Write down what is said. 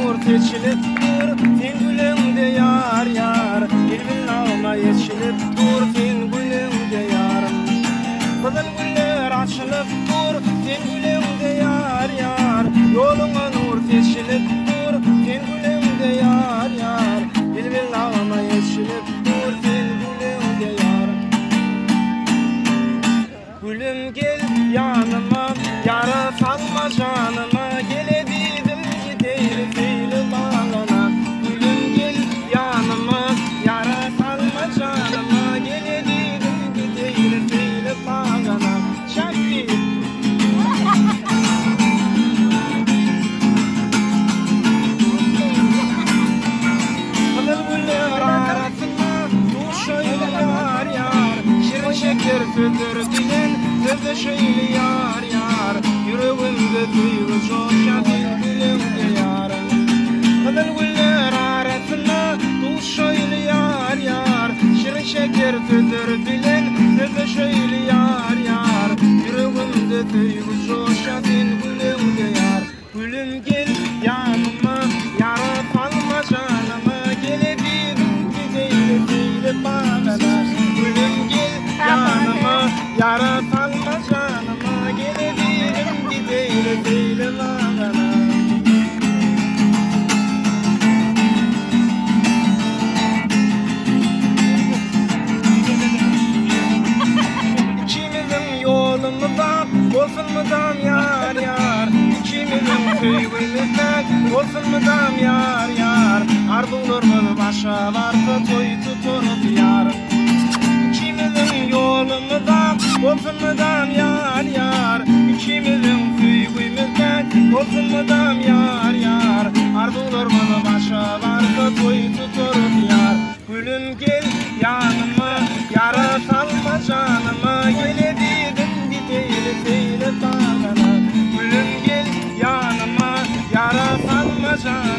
nur seçilip dur, sen gülümde yar yar. Elbin alma yeşilip dur, sen gülümde yarım. Kızıl güller açılıp dur, sen gülümde yar yar. Yoluna nur seçilip dur, sen gülümde yar yar. Elbin alma yeşilip dur, sen gülümde yarım. Gülüm gel yanıma, yara salma canıma. Gelebildim gidelim değil bağlana. Gülüm gel yanıma, yara salma canıma. Gelebildim gidelim değil bağlana. Şakir. Kızıl güller arasında tuşayla yar yar. Şirin şeker sözdür dilen sözü şöyle yar yar. Yüreğimde duygu coşan gülümde yarım. Kızıl güller arasında tuşayla yar yar. Şirin şeker sözdür dilen sözü şöyle yar yar. Yüreğimde duygu coşan gülümde yar. Gülüm gel yanıma, yara salma canıma. Gelebilirim gidelim değil bağlana. Gülüm gel yanıma, yara salma canıma. Gelebilirim gidelim değil bağlana. İkimizin yolumuzda olsun mu dam yar yar. İkimizin köyümüzde olsun mu dam yar yar. Arzularımız başa varsa toy tuturuz yar. İkimizin yolumuzda olsun mu dam yar yar. İkimizin köyümüzde olsun mu dam yar yar. Arzularımız başa varsa toy tuturuz yar. Gülüm gel yanıma, yara salma canıma. Gelebildim gidelim değil bağlana. Gülüm gel yanıma, yara salma canıma.